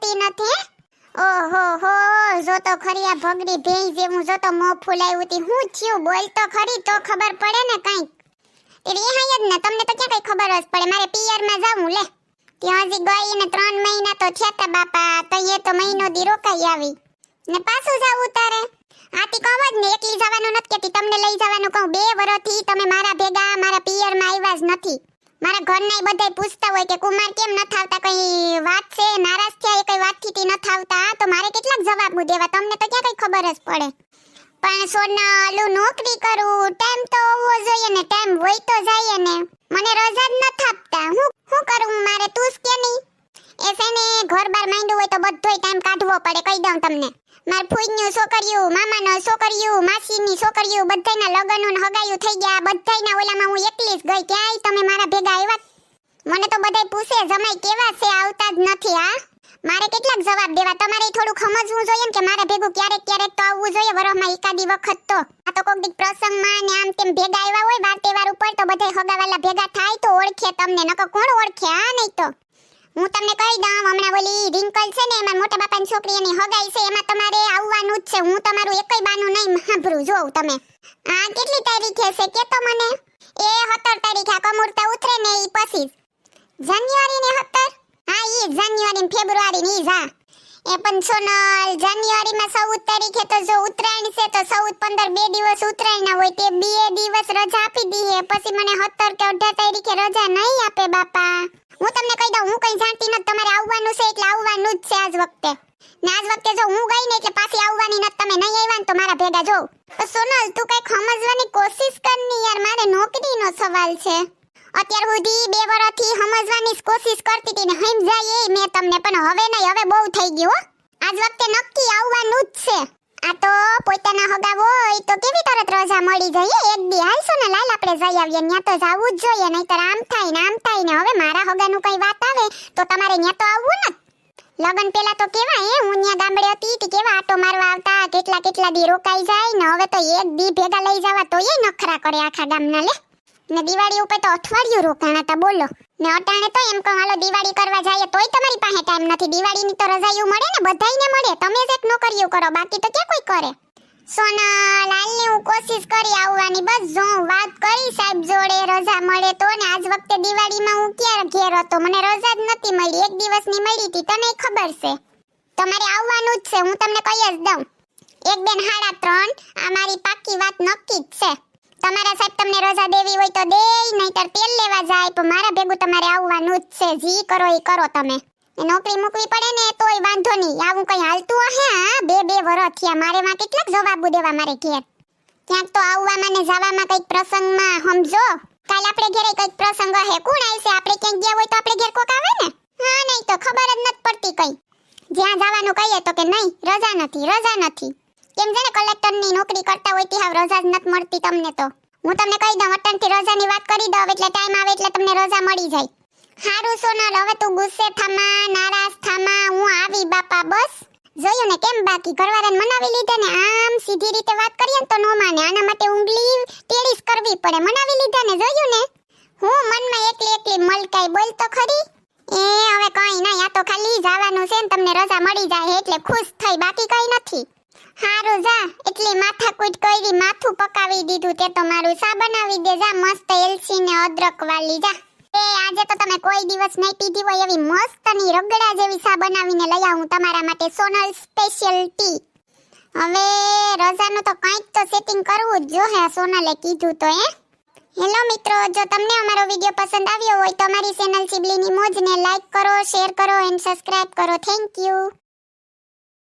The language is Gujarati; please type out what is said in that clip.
બોલતી નથી. ઓહો હો, જો તો ખરી આ ભગડી ભેઈ જેવું જો તો મોં ફૂલાયું હતી. હું થયું બોલ તો ખરી તો ખબર પડે ને કંઈક. તે રિહાય જ ને, તમને તો ક્યાં કઈ ખબર જ પડે. મારે પિયરમાં જાવું લે. ત્યાં હજી ગઈ ને 3 મહિના તો થયા તા બાપા. તો એ તો મહિનો દી રોકાઈ આવી ને પાછું જાવું તારે. આતી કહું જ ને, એકલી જવાનું નથી કેતી, તમને લઈ જવાનું કહું. 2 વર્ષથી તમે મારા ભેગા મારા પિયરમાં આવ્યા જ નથી. મારા ઘરનાય બધાય પૂછતા હોય કે કુમાર કેમ ન આવતા, કઈ વાત છે, નારાજ થયા, કઈ વાતથી ન આવતા. તો મારે કેટલાક જવાબ દેવા, તમને તો ક્યાં કઈ ખબર જ પડે. પણ સોનલ, નોકરી કરું, ટાઈમ તો હોવો જોઈએ ને, ટાઈમ હોય તો જાય ને. મને રજા જ ન થાપતા. હું કરું મારે, તું કે નહીં? એ છે ને, ઘર બાર માંડ્યું હોય તો બધોય ટાઈમ કાઢવો પડે, કહી દઉં તમને. માર ફૂઈનું છોકરીયું, મામાનો છોકરીયું, માસીની છોકરીયું, બધાયના લગન ને હગાયું થઈ ગયા. બધાયના ઓલામાં હું એકલી જ ગઈ. ક્યાંય તમે મારા ભેગા આવ્યા? મને તો બધાય પૂછે જમાઈ કેવા છે, આવતા જ નથી. હા, મારે કેટલાક જવાબ દેવા. તમારે થોડું સમજવું જોઈએ ને કે મારે ભેગું ક્યારેક ક્યારેક તો આવવું જોઈએ, વરસમાં એકાદી વખત તો. આ તો કોક દી પ્રસંગમાં ને આમ તેમ ભેગા આવ્યા હોય, વાર તહેવાર ઉપર, તો બધાય હગાવાલા ભેગા થાય તો ઓળખે તમને. નકો કોણ ઓળખે? હા, નહીં તો હું તમને કહી દઉં, હમણાં ઓલી રિંકલ છે ને, એમાં મોટા બાપાની છોકરી એની હગાઈ છે, એમાં તમારે આવવાનું જ છે. હું તમારું એકય બાનું નહીં સાંભળું. જોઉં તમે આ કેટલી તારીખે છે કે તો મને. એ 17 તારીખે આ કમુરતા ઉતરે ને ઈ પછી જાન્યુઆરી ને 17. હા, ઈ જાન્યુઆરી ને ફેબ્રુઆરી ની જા. એ પણ સોનલ, જાન્યુઆરીમાં 14 તારીખે તો જો ઉત્તરાયણ છે, તો 14, 15 2 દિવસ ઉત્તરાયણ હોય, તે 2 દિવસ રજા આપી દીએ. પછી મને 17 કે 18 તારીખે રજા નહીં આપે બાપા. હું તમને કહી દઉં, હું કઈ જાણતી નથી. તમારે આવવાનું છે એટલે આવવાનું જ છે આજ વખતે. ને આજ વખતે જો હું ગઈ ને એટલે પાછી આવવાની નથી. તમે નહીં આવ્યા ને તો મારા ભેગા જો. તો સોનલ, તું કઈ સમજવાની કોશિશ કર ની યાર. મારે નોકરીનો સવાલ છે. અત્યાર સુધી 2 વર્ષથી સમજવાની કોશિશ કરતી હતી ને સમજાય એ મેં તમને. પણ હવે નહીં, હવે બહુ થઈ ગયું. આજ વખતે નક્કી આવવાનું જ છે. આ તો પોતાના હગા હોય તો કેવી તરત રજા મળી જાય. એક દી હાલશો ને લાલ, આપણે જઈ આવીએ. ત્યાં તો જાવું જ જોઈએ, નહીતર આમ થાય ને આમ થાય ને. હવે મારા હગાનું કઈ વાત આવે તો તમારે ત્યાં તો આવવું ને. લગન પેલા તો કેવા હું ત્યાં ગામડે હતી તે કેવા આટો મારવા આવતા, કેટલા દી રોકાઈ જાય ને. હવે તો એક દી ભેગા લઈ જવા તો એ નખરા કરે આખા ગામના લે. ને દિવાળી ઉપર તો અઠવાડિયું રોકાણા હતા બોલો. ને અટાણે તો એમ કહું હાલો દિવાળી કરવા જઈએ, તોય તમારી પાસે ટાઈમ નથી. દિવાળીની તો રજાયું મળે ને, બધાયને મળે. તમે જ એક નોકરીઓ કરો, બાકી તો ક્યાં કોઈ કરે. સોનલ, હાલની હું કોશિશ કરી આવવાની. બસ જો વાત કરી સાહેબ જોડે, રજા મળે તો. ને આજ વખતે દિવાળીમાં હું ક્યાં ઘેર હતો, મને રજા જ નથી મળી. 1 દિવસની મળી હતી, તને ખબર છે. તમારે આવવાનું જ છે, હું તમને કહી જ દઉં. 1 2 3.5 આ મારી પાકી વાત નક્કી જ છે. તમારા સાહેબ તમને રજા દેવી હોય તો દે, નહીતર તેલ લેવા જાય. પણ મારા ભેગું તમારે આવવાનું જ છે. જી કરો એ કરો તમે. નોકરી મૂકવી પડે ને તોય વાંધો નહીં. આવું કઈ હાલતું હે? હા, 2 વર્ષ થયા. મારે માં કેટલાક જવાબ દેવા મારે ઘેર. ક્યાંક તો આવવામાં ને જવામાં કઈક પ્રસંગમાં સમજો. કાલ આપણે ઘરે કઈક પ્રસંગ હે, કોણ આવશે? આપણે ક્યાંક ગયા હોય તો આપણે ઘેર કોક આવે ને. હા, નહીં તો ખબર જ નથી પડતી કઈ. જ્યાં જવાનું કહીએ તો કે નહીં, રજા નથી. કેમ છે ને, કલેક્ટરની નોકરી કરતા હોય ત્યાં રજા જ નથી મળતી તમને. તો હું તમને કહી દઉં, અટણથી રજાની વાત કરી દઉં એટલે ટાઈમ આવે એટલે તમને રજા મળી જાય. હારું સોનલ, હવે તું ગુસ્સે થામા, નારાજ થામા. હું આવી બાપા. બસ જોયું ને કેમ, બાકી ઘરવાળાને મનાવી લીધે ને. આમ સીધી રીતે વાત કરીએ તો નો માને. આના માટે ઊંગલી ટેડીસ કરવી પડે. મનાવી લીધા ને, જોયું ને. હું મનમાં એકલી મલકાઈ. બોલ તો ખરી. એ હવે કઈ નહીં, આ તો ખાલી જવાનું છે ને તમને રજા મળી જાય એટલે ખુશ થઈ, બાકી કઈ નથી. હારું જા, એટલી માથાકૂટ કરી, માથું પકાવી દીધું. તે તો મારું સા બનાવી દે જા, મસ્ત એલચી ને અદરક વાળી જા. એ આજે તો તમે કોઈ દિવસ નહીં પીધી હોય એવી મસ્તની રગડા જેવી સા બનાવીને લઈ આવું તમારા માટે. Sonal special T. હવે રજાનું તો કંઈક તો સેટિંગ કરવું જ જોઈએ, સોનલે કીધું તો. હેલો મિત્રો, જો તમને અમારો વિડિયો પસંદ આવ્યો હોય તો અમારી ચેનલ ચીબલીની મોજને લાઈક કરો, શેર કરો એન્ડ સબસ્ક્રાઇબ કરો. Thank you.